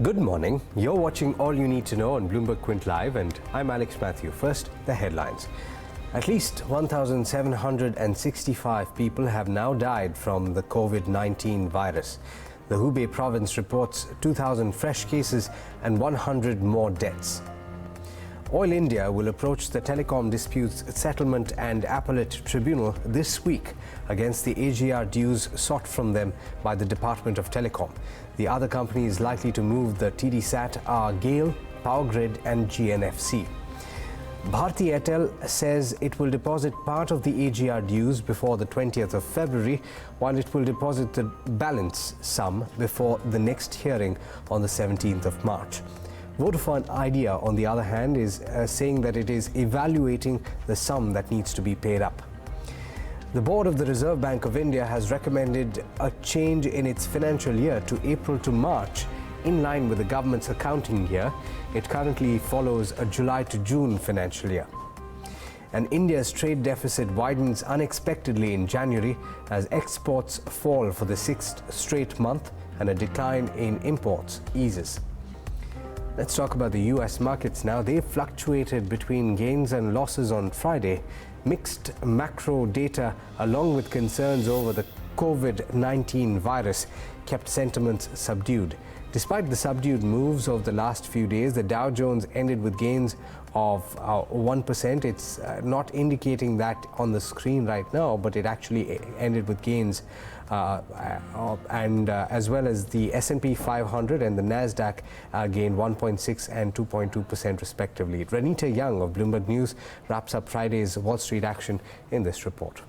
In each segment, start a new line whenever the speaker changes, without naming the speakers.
Good morning. You're watching All You Need to Know on BloombergQuint Live, and I'm Alex Matthew. First, the headlines. At least 1,765 people have now died from the COVID-19 virus. The Hubei province reports 2,000 fresh cases and 100 more deaths. Oil India will approach the Telecom Disputes Settlement and Appellate Tribunal this week against the AGR dues sought from them by the Department of Telecom. The other companies likely to move the TDSAT are GAIL, Power Grid and GNFC. Bharti Airtel says it will deposit part of the AGR dues before the 20th of February, while it will deposit the balance sum before the next hearing on the 17th of March. Vodafone Idea, on the other hand, is saying that it is evaluating the sum that needs to be paid up. The board of the Reserve Bank of India has recommended a change in its financial year to April to March, in line with the government's accounting year. It currently follows a July to June financial year. And India's trade deficit widens unexpectedly in January as exports fall for the sixth straight month and a decline in imports eases. Let's talk about the US markets now. They fluctuated between gains and losses on Friday. Mixed macro data, along with concerns over the COVID-19 virus, kept sentiments subdued. Despite the subdued moves of the last few days, the Dow Jones ended with gains of 1%. It's not indicating that on the screen right now, but it actually ended with gains, as well as the S&P 500 and the Nasdaq gained 1.6 and 2.2% respectively. Ranita Young of Bloomberg News wraps up Friday's Wall Street action in this report.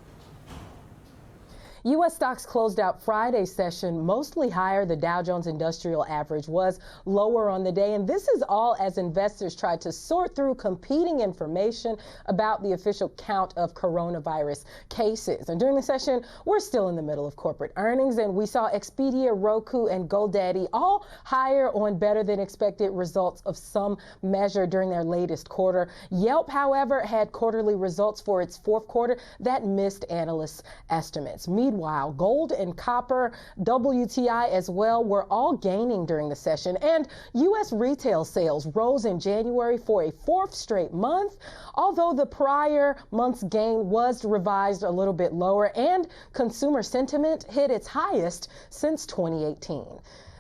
U.S. stocks closed out Friday's session mostly higher. The Dow Jones Industrial Average was lower on the day, and this is all as investors tried to sort through competing information about the official count of coronavirus cases. And during the session, we're still in the middle of corporate earnings, and we saw Expedia, Roku, and GoDaddy all higher on better than expected results of some measure during their latest quarter. Yelp, however, had quarterly results for its fourth quarter that missed analysts' estimates. Meanwhile, gold and copper, WTI as well, were all gaining during the session, and U.S. retail sales rose in January for a fourth straight month, although the prior month's gain was revised a little bit lower, and consumer sentiment hit its highest since 2018.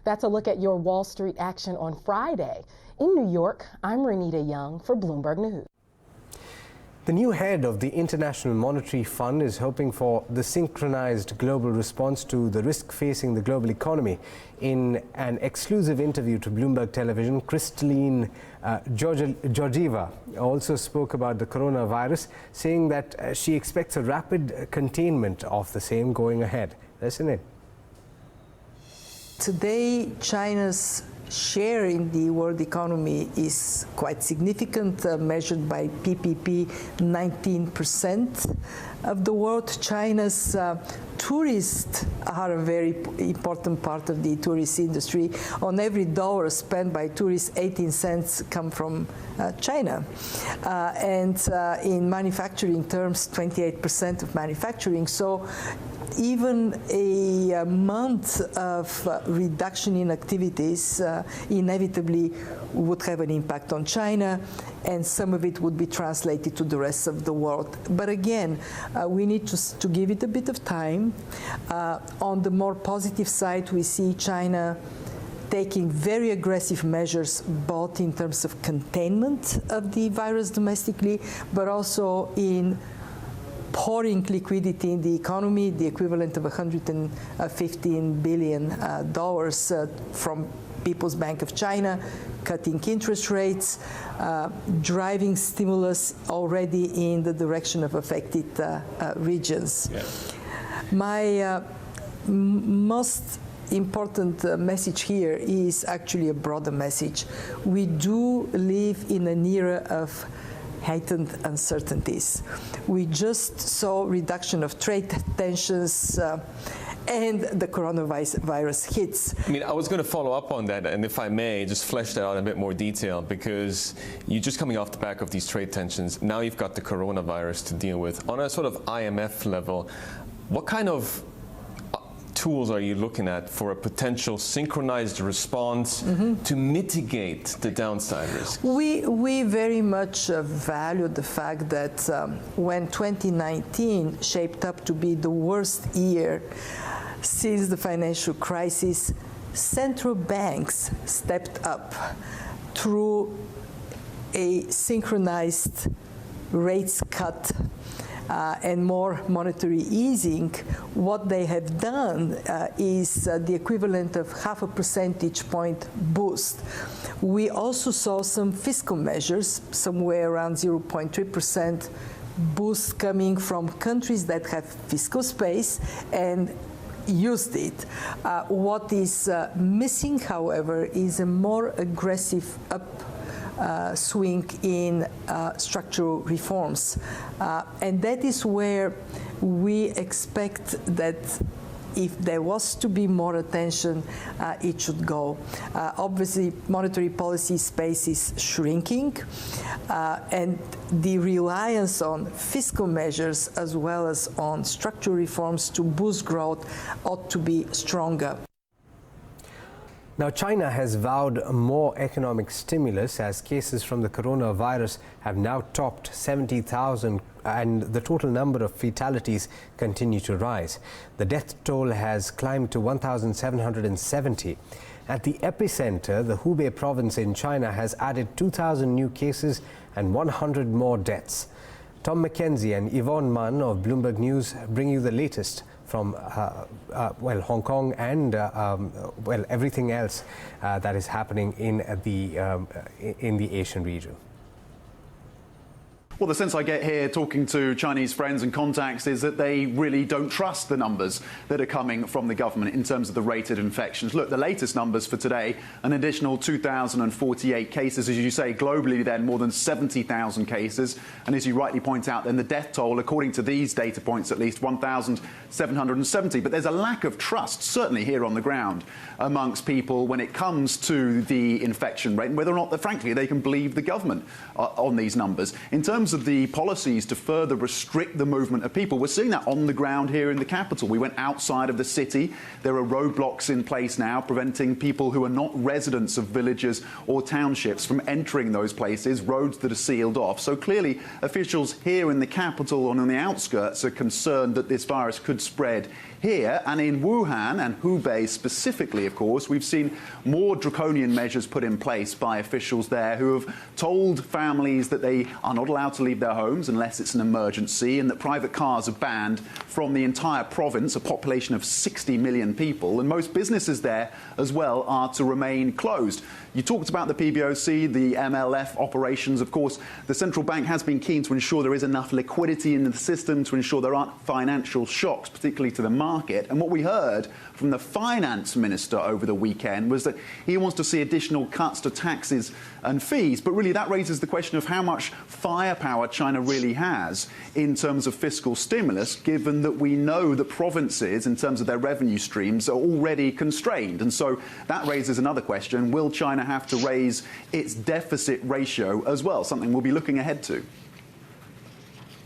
That's a look at your Wall Street action on Friday. In New York, I'm Ranita Young for Bloomberg News.
The new head of the International Monetary Fund is hoping for the synchronized global response to the risk facing the global economy. In an exclusive interview to Bloomberg Television, Kristalina Georgieva also spoke about the coronavirus, saying that she expects a rapid containment of the same going ahead. Listen in.
Today, China's share in the world economy is quite significant, measured by PPP, 19% of the world. China's tourists are a very important part of the tourist industry. On every dollar spent by tourists, 18 cents come from China. And in manufacturing terms, 28% of manufacturing. So even a month of reduction in activities inevitably would have an impact on China, and some of it would be translated to the rest of the world. But again, we need to give it a bit of time. On the more positive side, we see China taking very aggressive measures, both in terms of containment of the virus domestically, but also in pouring liquidity in the economy, the equivalent of $115 billion from People's Bank of China, cutting interest rates, driving stimulus already in the direction of affected regions. Yeah. My most important message here is actually a broader message. We do live in an era of heightened uncertainties. We just saw reduction of trade tensions and the coronavirus hits.
I mean, I was going to follow up on that, and if I may, just flesh that out in a bit more detail, because you're just coming off the back of these trade tensions. Now you've got the coronavirus to deal with. On a sort of IMF level, what kind of tools are you looking at for a potential synchronized response to mitigate the downside risk?
We very much value the fact that when 2019 shaped up to be the worst year since the financial crisis, central banks stepped up through a synchronized rates cut and more monetary easing. What they have done is the equivalent of 0.5 percentage point boost. We also saw some fiscal measures, somewhere around 0.3% boost coming from countries that have fiscal space and used it. What is missing, however, is a more aggressive swing in structural reforms. And that is where we expect that if there was to be more attention, it should go. Obviously, monetary policy space is shrinking, and the reliance on fiscal measures as well as on structural reforms to boost growth ought to be stronger.
Now, China has vowed more economic stimulus as cases from the coronavirus have now topped 70,000 and the total number of fatalities continue to rise. The death toll has climbed to 1,770. At the epicenter, the Hubei province in China has added 2,000 new cases and 100 more deaths. Tom McKenzie and Yvonne Munn of Bloomberg News bring you the latest from Hong Kong and everything else that is happening in the Asian region.
Well, the sense I get here talking to Chinese friends and contacts is that they really don't trust the numbers that are coming from the government in terms of the rate of infections. Look, the latest numbers for today, an additional 2,048 cases, as you say, globally then more than 70,000 cases. And as you rightly point out, then the death toll, according to these data points at least, 1,770. But there's a lack of trust, certainly here on the ground, amongst people when it comes to the infection rate and whether or not, frankly, they can believe the government on these numbers. In terms of the policies to further restrict the movement of people, we're seeing that on the ground here in the capital. We went outside of the city. There are roadblocks in place now preventing people who are not residents of villages or townships from entering those places, roads that are sealed off. So clearly officials here in the capital and on the outskirts are concerned that this virus could spread here. And in Wuhan and Hubei specifically, of course, we've seen more draconian measures put in place by officials there who have told families that they are not allowed to leave their homes unless it's an emergency, and that private cars are banned from the entire province, a population of 60 million people. And most businesses there as well are to remain closed. You talked about the PBOC, the MLF operations. Of course, the central bank has been keen to ensure there is enough liquidity in the system to ensure there aren't financial shocks, particularly to the market. And what we heard from the finance minister over the weekend was that he wants to see additional cuts to taxes and fees. But really, that raises the question of how much firepower China really has in terms of fiscal stimulus, given that we know that provinces, in terms of their revenue streams, are already constrained. And so that raises another question. Will China have to raise its deficit ratio as well, something we'll be looking ahead to?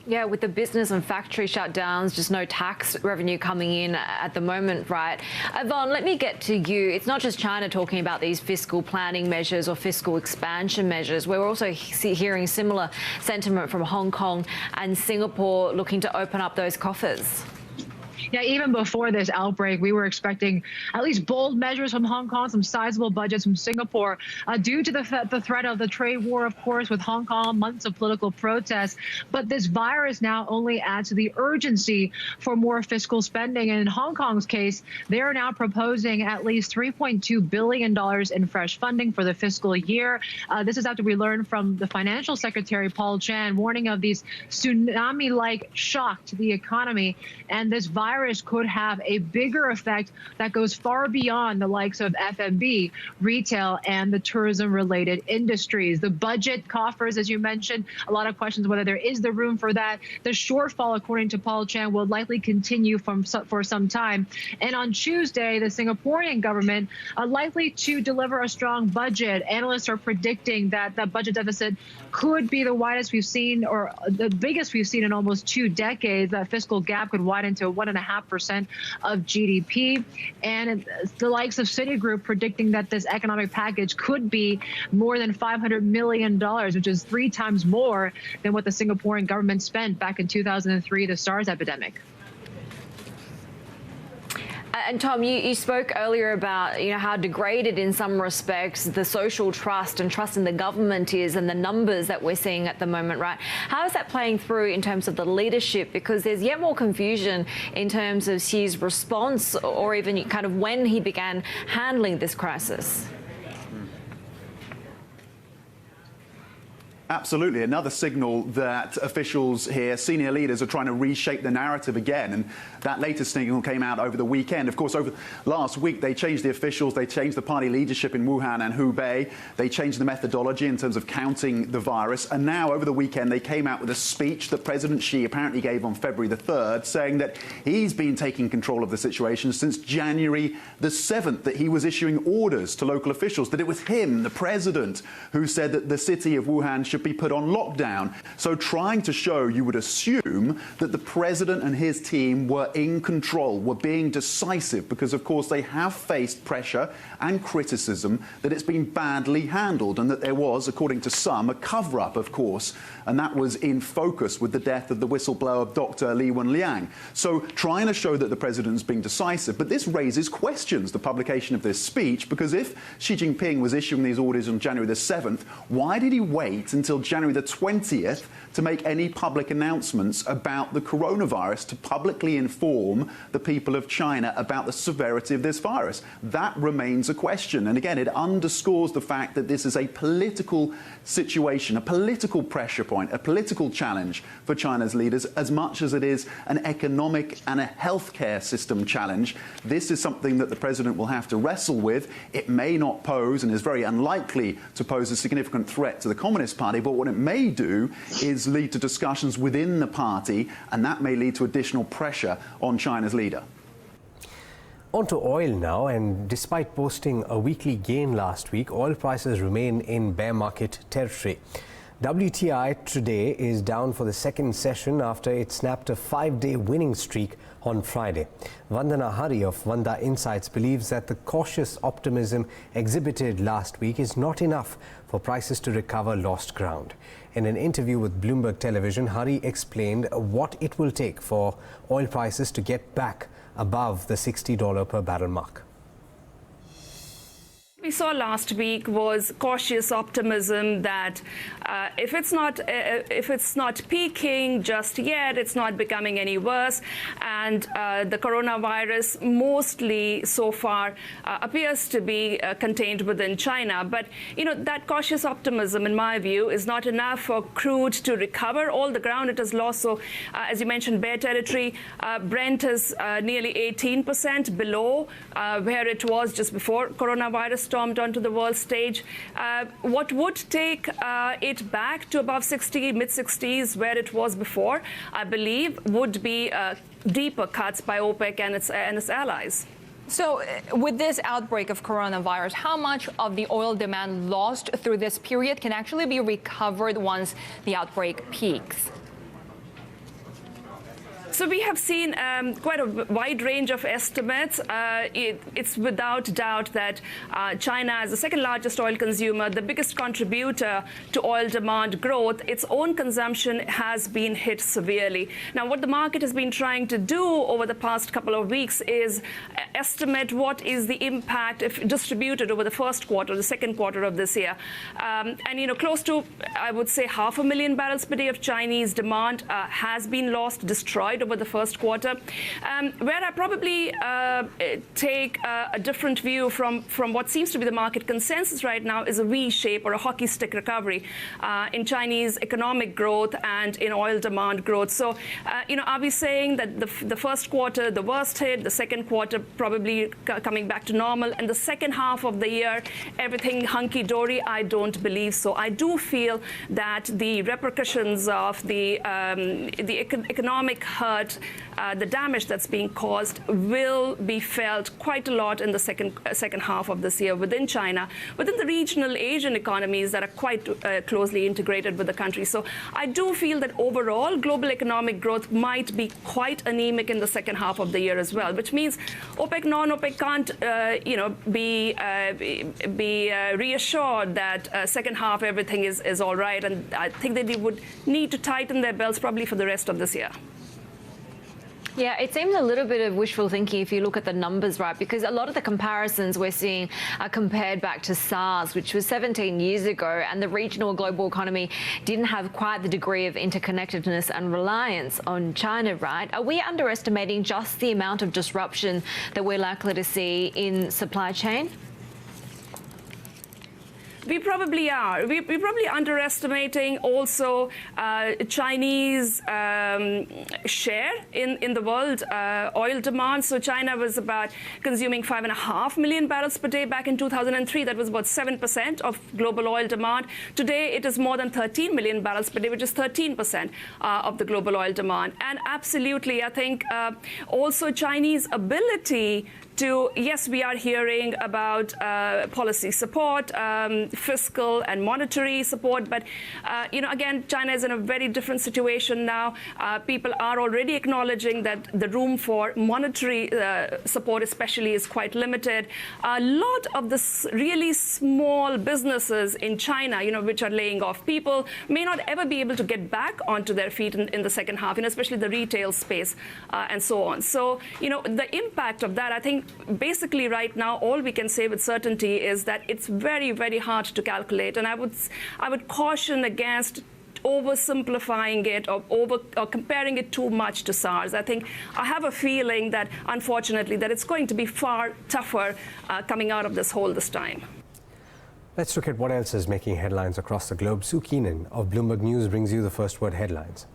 Yeah, with the business and factory shutdowns, just no tax revenue coming in at the moment, right? Yvonne, let me get to you. It's not just China talking about these fiscal planning measures or fiscal expansion measures. We're also hearing similar sentiment from Hong Kong and Singapore looking to open up those coffers.
Yeah, even before this outbreak, we were expecting at least bold measures from Hong Kong, some sizable budgets from Singapore, due to the threat of the trade war, of course, with Hong Kong, months of political protests. But this virus now only adds to the urgency for more fiscal spending. And in Hong Kong's case, they are now proposing at least $3.2 billion in fresh funding for the fiscal year. This is after we learned from the financial secretary, Paul Chan, warning of these tsunami-like shock to the economy. And this virus could have a bigger effect that goes far beyond the likes of F&B, retail, and the tourism-related industries. The budget coffers, as you mentioned, a lot of questions whether there is the room for that. The shortfall, according to Paul Chan, will likely continue for some time. And on Tuesday, the Singaporean government likely to deliver a strong budget. Analysts are predicting that the budget deficit could be the widest we've seen, or the biggest we've seen in almost 2 decades. That fiscal gap could widen to 1.5 1.5% of GDP. And the likes of Citigroup predicting that this economic package could be more than $500 million, which is 3 times more than what the Singaporean government spent back in 2003, the SARS epidemic.
And Tom, you spoke earlier about how degraded in some respects the social trust and trust in the government is, and the numbers that we're seeing at the moment, right? How is that playing through in terms of the leadership? Because there's yet more confusion in terms of Xi's response, or even kind of when he began handling this crisis.
Absolutely. Another signal that officials here, senior leaders, are trying to reshape the narrative again. And that latest signal came out over the weekend. Of course, over last week, they changed the officials. They changed the party leadership in Wuhan and Hubei. They changed the methodology in terms of counting the virus. And now, over the weekend, they came out with a speech that President Xi apparently gave on February the 3rd, saying that he's been taking control of the situation since January the 7th, that he was issuing orders to local officials, that it was him, the president, who said that the city of Wuhan should be put on lockdown. So trying to show, you would assume, that the president and his team were in control, were being decisive, because of course they have faced pressure and criticism that it's been badly handled, and that there was, according to some, a cover-up, of course, and that was in focus with the death of the whistleblower Dr. Li Wenliang. So trying to show that the president's being decisive, but this raises questions, the publication of this speech, because if Xi Jinping was issuing these orders on January the 7th, why did he wait until January the 20th to make any public announcements about the coronavirus, to publicly inform the people of China about the severity of this virus? That remains a question. And again, it underscores the fact that this is a political situation, a political pressure point, a political challenge for China's leaders, as much as it is an economic and a healthcare system challenge. This is something that the president will have to wrestle with. It may not pose, and is very unlikely to pose, a significant threat to the Communist Party, but what it may do is lead to discussions within the party, and that may lead to additional pressure on China's leader.
On to oil now, and despite posting a weekly gain last week, oil prices remain in bear market territory. WTI today is down for the second session after it snapped a 5-day winning streak on Friday. Vandana Hari of Vanda Insights believes that the cautious optimism exhibited last week is not enough for prices to recover lost ground. In an interview with Bloomberg Television, Hari explained what it will take for oil prices to get back above the $60 per barrel mark.
We saw last week was cautious optimism that if it's not peaking just yet, it's not becoming any worse, and the coronavirus mostly so far appears to be contained within China. But that cautious optimism, in my view, is not enough for crude to recover all the ground it has lost. So, as you mentioned, bear territory. Brent is nearly 18% below where it was just before coronavirus stormed onto the world stage. What would take it back to above 60, mid-60s, where it was before, I believe, would be deeper cuts by OPEC and its allies.
So with this outbreak of coronavirus, how much of the oil demand lost through this period can actually be recovered once the outbreak peaks? So we have seen quite a wide range of estimates. It's without doubt that China, as the second largest oil consumer, the biggest contributor to oil demand growth, its own consumption has been hit severely. Now, what the market has been trying to do over the past couple of weeks is estimate what is the impact if distributed over the first quarter, the second quarter of this year. And, close to, I would say, 500,000 barrels per day of Chinese demand has been lost, destroyed over the first quarter. Where I probably take a different view from what seems to be the market consensus right now is a V-shape or a hockey stick recovery in Chinese economic growth and in oil demand growth. So, are we saying that the first quarter, the worst hit, the second quarter probably coming back to normal, and the second half of the year, everything hunky-dory? I don't believe so. I do feel that the repercussions of the economic hurt
but the damage that's being caused will be felt quite a lot in the second half of this year within China, within the regional Asian economies that are quite closely integrated with the country. So I do feel that overall global economic growth might be quite anemic in the second half of the year as well, which means OPEC, non-OPEC can't be reassured that second half everything is all right, and I think that they would need to tighten their belts probably for the rest of this year.
Yeah, it seems a little bit of wishful thinking if you look at the numbers, right? Because a lot of the comparisons we're seeing are compared back to SARS, which was 17 years ago, and the regional global economy didn't have quite the degree of interconnectedness and reliance on China, right? Are we underestimating just the amount of disruption that we're likely to see in supply chain?
We probably are. We're probably underestimating also Chinese share in the world oil demand. So China was about consuming 5.5 million barrels per day back in 2003. That was about 7% of global oil demand. Today, it is more than 13 million barrels per day, which is 13% of the global oil demand. And absolutely, I think also Chinese ability to, yes, we are hearing about policy support, fiscal and monetary support, but again, China is in a very different situation now. People are already acknowledging that the room for monetary support especially is quite limited. A lot of the really small businesses in China, which are laying off people, may not ever be able to get back onto their feet in the second half, especially the retail space and so on. So, the impact of that, I think, basically right now, all we can say with certainty is that it's very, very hard to calculate. And I would caution against oversimplifying it or comparing it too much to SARS. I have a feeling that, unfortunately, that it's going to be far tougher coming out of this hole this time.
Let's look at what else is making headlines across the globe. Sue Keenan of Bloomberg News brings you the first word headlines.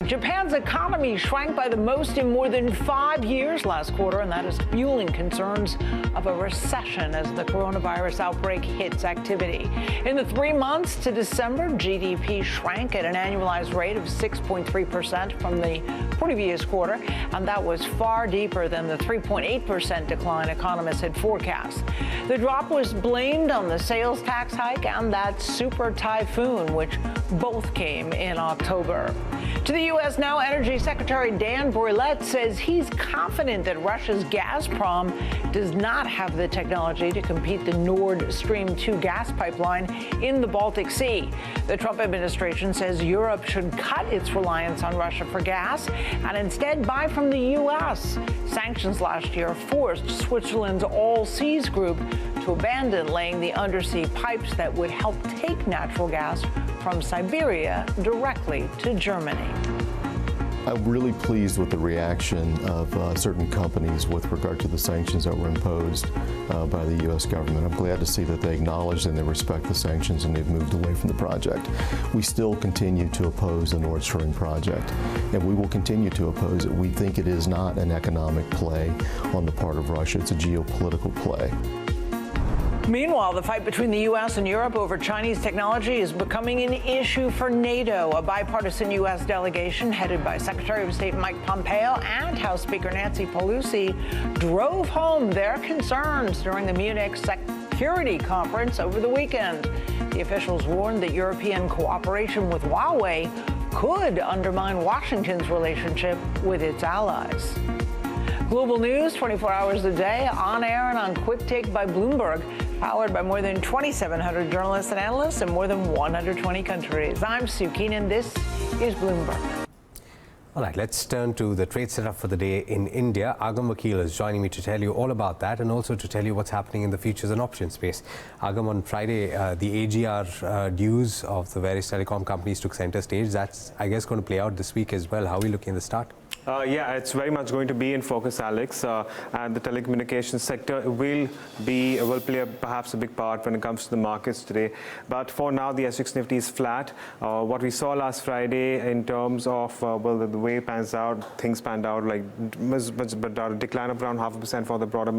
Japan's economy shrank by the most in more than 5 years last quarter, and that is fueling concerns of a recession as the coronavirus outbreak hits activity. In the 3 months to December, GDP shrank at an annualized rate of 6.3% from the previous quarter, and that was far deeper than the 3.8% decline economists had forecast. The drop was blamed on the sales tax hike and that super typhoon, which both came in October. To the U.S. now, Energy Secretary Dan Brouillette says he's confident that Russia's Gazprom does not have the technology to compete the Nord Stream 2 gas pipeline in the Baltic Sea. The Trump administration says Europe should cut its reliance on Russia for gas and instead buy from the U.S. Sanctions last year forced Switzerland's All Seas Group to abandon laying the undersea pipes that would help take natural gas from Siberia directly to Germany.
I'm really pleased with the reaction of certain companies with regard to the sanctions that were imposed by the U.S. government. I'm glad to see that they acknowledge and they respect the sanctions and they've moved away from the project. We still continue to oppose the Nord Stream project, and we will continue to oppose it. We think it is not an economic play on the part of Russia. It's a geopolitical play.
Meanwhile, the fight between the U.S. and Europe over Chinese technology is becoming an issue for NATO. A bipartisan U.S. delegation headed by Secretary of State Mike Pompeo and House Speaker Nancy Pelosi drove home their concerns during the Munich Security Conference over the weekend. The officials warned that European cooperation with Huawei could undermine Washington's relationship with its allies. Global news 24 hours a day, on air and on Quick Take by Bloomberg, powered by more than 2,700 journalists and analysts in more than 120 countries. I'm Sue Keenan. This is Bloomberg.
All right, let's turn to the trade setup for the day in India. Agam Vakil is joining me to tell you all about that and also to tell you what's happening in the futures and options space. Agam, on Friday, the AGR dues of the various telecom companies took center stage. That's, I guess, going to play out this week as well. How are we looking at the start?
Yeah, it's very much going to be in focus, Alex. And the telecommunications sector will play perhaps a big part when it comes to the markets today. But for now, the SGX Nifty is flat. What we saw last Friday in terms of the way things panned out, like a decline of around 0.5% for the broader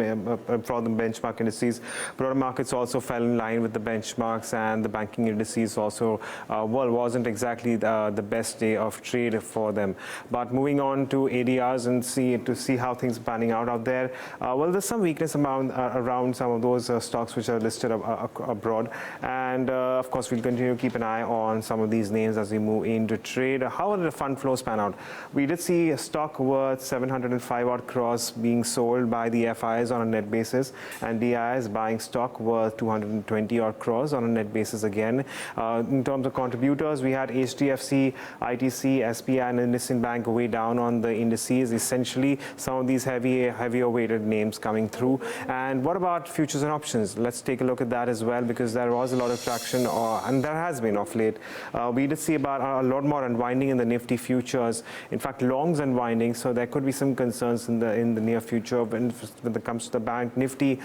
for the benchmark indices. Broader markets also fell in line with the benchmarks, and the banking indices also wasn't exactly the best day of trade for them. But moving on to ADRs and see how things are panning out there. There's some weakness around some of those stocks which are listed abroad, and of course we'll continue to keep an eye on some of these names as we move into trade. How did the fund flows pan out? We did see a stock worth 705 odd crores being sold by the FIs on a net basis, and DIs buying stock worth 220 odd crores on a net basis again. In terms of contributors, we had HDFC, ITC, SBI, and IndusInd Bank way down on the indices. Essentially, some of these heavier weighted names coming through. And what about futures and options? Let's take a look at that as well, because there was a lot of traction, and there has been of late. We did see about a lot more unwinding in the Nifty futures. In fact, longs unwinding, so there could be some concerns in the near future when it comes to the bank Nifty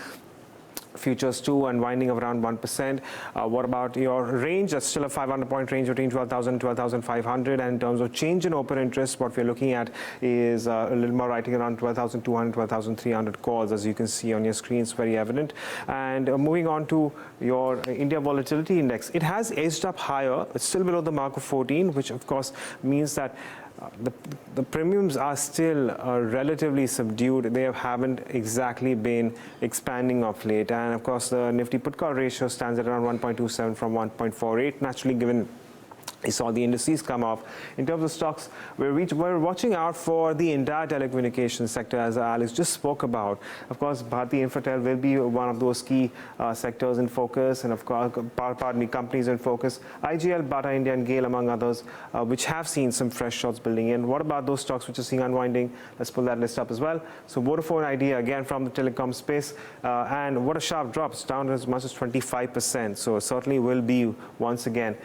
futures too, unwinding of around 1%. What about your range? That's still a 500-point range between 12,000 and 12,500. And in terms of change in open interest, what we're looking at is a little more writing around 12,200, 12,300 calls, as you can see on your screen. It's very evident. And moving on to your India Volatility Index, it has edged up higher. It's still below the mark of 14, which of course means that the premiums are still relatively subdued. They haven't exactly been expanding of late. And of course, the Nifty put call ratio stands at around 1.27 from 1.48. Naturally, given we saw the indices come off. In terms of stocks, we're watching out for the entire telecommunications sector, as Alex just spoke about. Of course, Bharti Infratel will be one of those key sectors in focus, and of course, companies in focus. IGL, Bata India, and GAIL, among others, which have seen some fresh shots building in. What about those stocks which are seeing unwinding? Let's pull that list up as well. So Vodafone Idea, again from the telecom space, and what a sharp drop. It's down as much as 25%. So certainly will be once again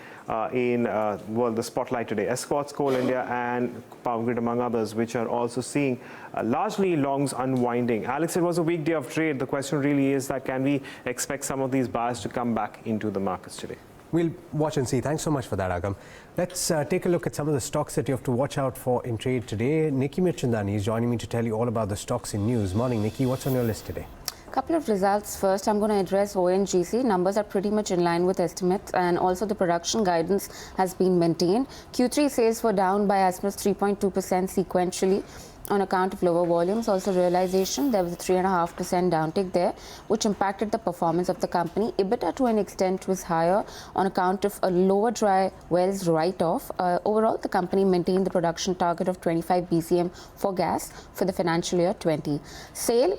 in the spotlight today. Escorts, Coal India, and Power Grid, among others, which are also seeing largely longs unwinding. Alex, it was a weak day of trade. The question really is that can we expect some of these buyers to come back into the markets today?
We'll watch and see. Thanks so much for that, Agam. Let's take a look at some of the stocks that you have to watch out for in trade today. Nikki Mirchandani is joining me to tell you all about the stocks in news. Morning, Nikki. What's on your list today?
Couple of results. First, I'm going to address ONGC. Numbers are pretty much in line with estimates, and also the production guidance has been maintained. Q3 sales were down by as much as 3.2% sequentially on account of lower volumes. Also realization, there was a 3.5% downtick there, which impacted the performance of the company. EBITDA to an extent was higher on account of a lower dry wells write-off. Overall, the company maintained the production target of 25 BCM for gas for the financial year 20. Sale,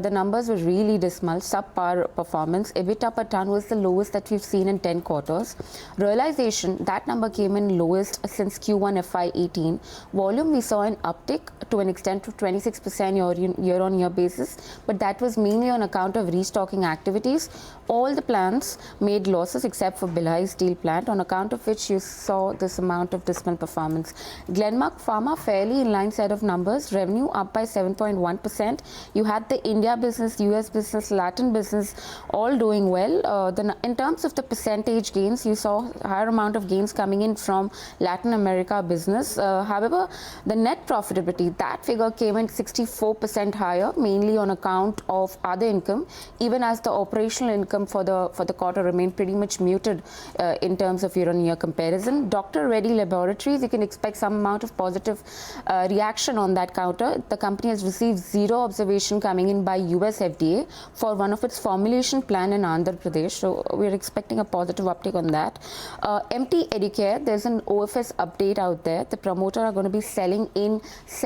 the numbers were really dismal, subpar performance. EBITDA per ton was the lowest that we've seen in 10 quarters. Realization, that number came in lowest since Q1 FY18. Volume, we saw an uptick to an extent of 26% year-on-year basis, but that was mainly on account of restocking activities. All the plants made losses except for Bhilai Steel Plant, on account of which you saw this amount of dismal performance. Glenmark Pharma, fairly in line set of numbers, revenue up by 7.1%. You had the India business, US business, Latin business all doing well. In terms of the percentage gains, you saw a higher amount of gains coming in from Latin America business. However, the net profitability, that figure came in 64% higher, mainly on account of other income, even as the operational income for the quarter remained pretty much muted in terms of year-on-year comparison. Dr. Reddy Laboratories, you can expect some amount of positive reaction on that counter. The company has received zero observation coming in by US FDA for one of its formulation plan in Andhra Pradesh, so we're expecting a positive uptake on that. MT Edicare, there's an OFS update out there. The promoter are going to be selling in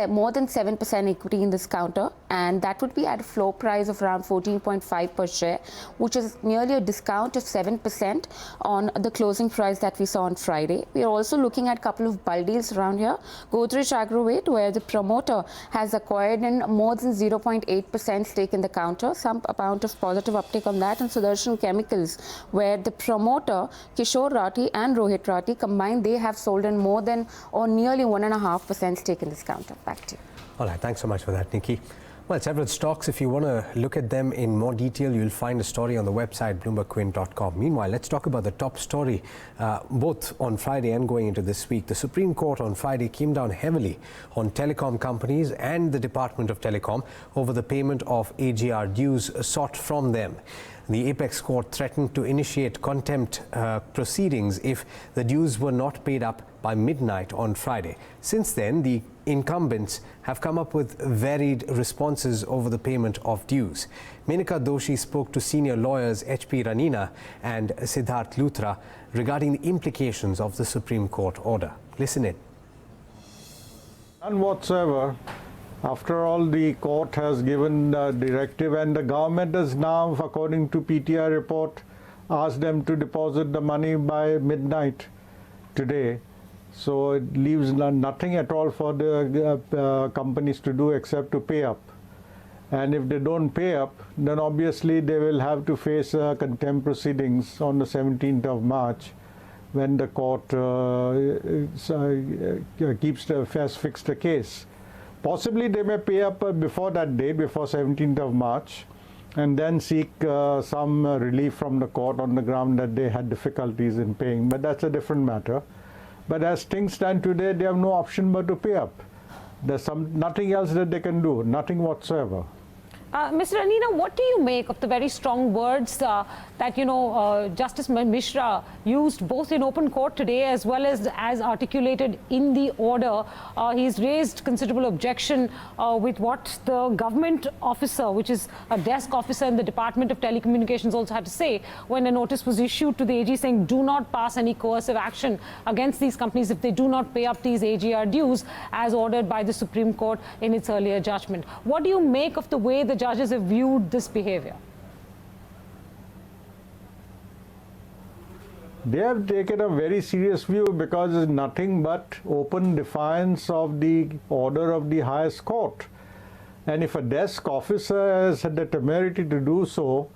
more than 7% equity in this counter and that would be at a floor price of around 14.5 per share, which is nearly a discount of 7% on the closing price that we saw on Friday. We are also looking at a couple of bull deals around here. Godrej Agrovet, where the promoter has acquired in more than 0.8% stake in the counter, some amount of positive uptake on that, and Sudarshan Chemicals, where the promoter Kishore Rathi and Rohit Rathi combined, they have sold in more than or nearly 1.5% stake in this counter. Back to you.
All right, thanks so much for that, Nikki. Well, several stocks, if you want to look at them in more detail, you'll find a story on the website BloombergQuint.com. Meanwhile, let's talk about the top story, both on Friday and going into this week. The Supreme Court on Friday came down heavily on telecom companies and the Department of Telecom over the payment of AGR dues sought from them. The Apex Court threatened to initiate contempt proceedings if the dues were not paid up by midnight on Friday. Since then, the incumbents have come up with varied responses over the payment of dues. Menaka Doshi spoke to senior lawyers H.P. Ranina and Siddharth Luthra regarding the implications of the Supreme Court order. Listen in.
None whatsoever. After all, the court has given the directive, and the government has now, according to PTI report, asked them to deposit the money by midnight today. So it leaves nothing at all for the companies to do except to pay up. And if they don't pay up, then obviously they will have to face contempt proceedings on the 17th of March when the court has fixed the case. Possibly they may pay up before that date, before 17th of March, and then seek some relief from the court on the ground that they had difficulties in paying. But that's a different matter. But as things stand today, they have no option but to pay up. There's nothing else that they can do, nothing whatsoever.
Mr. Ranina, what do you make of the very strong words that, Justice Mishra used both in open court today as well as articulated in the order? He's raised considerable objection with what the government officer, which is a desk officer in the Department of Telecommunications, also had to say when a notice was issued to the AG saying do not pass any coercive action against these companies if they do not pay up these AGR dues as ordered by the Supreme Court in its earlier judgment. What do you make of the way the judges have viewed this behavior?
They have taken a very serious view because it's nothing but open defiance of the order of the highest court. And if a desk officer has had the temerity to do so,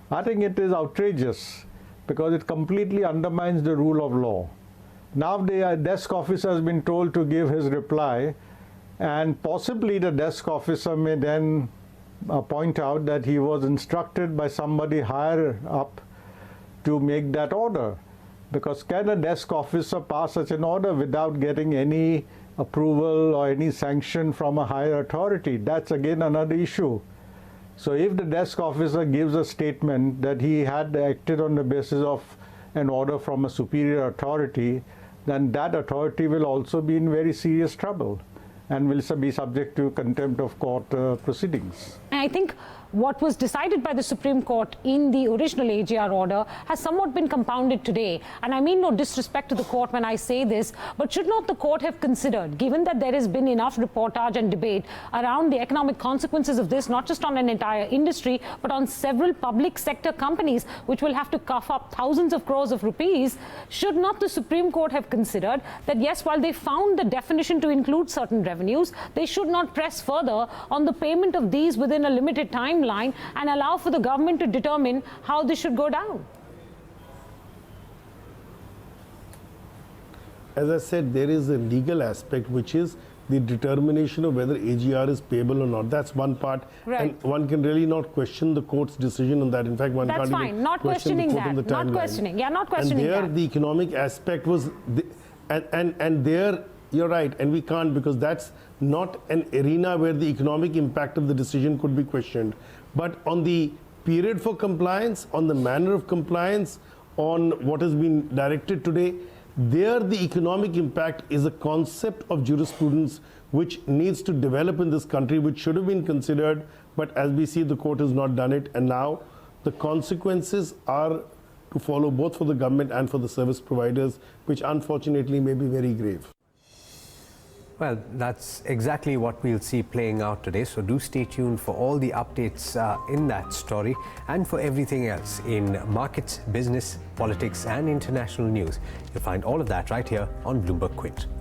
I think it is outrageous because it completely undermines the rule of law. Now the desk officer has been told to give his reply, and possibly the desk officer may then point out that he was instructed by somebody higher up to make that order. Because can a desk officer pass such an order without getting any approval or any sanction from a higher authority? That's again another issue. So if the desk officer gives a statement that he had acted on the basis of an order from a superior authority, then that authority will also be in very serious trouble and will be subject to contempt of court proceedings.
I think what was decided by the Supreme Court in the original AGR order has somewhat been compounded today. And I mean no disrespect to the court when I say this, but should not the court have considered, given that there has been enough reportage and debate around the economic consequences of this, not just on an entire industry, but on several public sector companies, which will have to cough up thousands of crores of rupees, should not the Supreme Court have considered that, yes, while they found the definition to include certain revenues, they should not press further on the payment of these within a limited timeline and allow for the government to determine how this should go down?
As I said, there is a legal aspect, which is the determination of whether AGR is payable or not. That's one part.
Right.
And one can really not question the court's decision on that. In fact, one
That's
can't
fine.
even
Not
question the
questioning
court on
that.
the
Not
timeline.
questioning. Yeah, not questioning
and there,
that.
the economic aspect was, and there, you're right, and we can't, because that's not an arena where the economic impact of the decision could be questioned. But on the period for compliance, on the manner of compliance, on what has been directed today, there the economic impact is a concept of jurisprudence which needs to develop in this country, which should have been considered, but as we see, the court has not done it, and now the consequences are to follow both for the government and for the service providers, which unfortunately may be very grave.
Well, that's exactly what we'll see playing out today. So do stay tuned for all the updates in that story and for everything else in markets, business, politics and international news. You'll find all of that right here on BloombergQuint.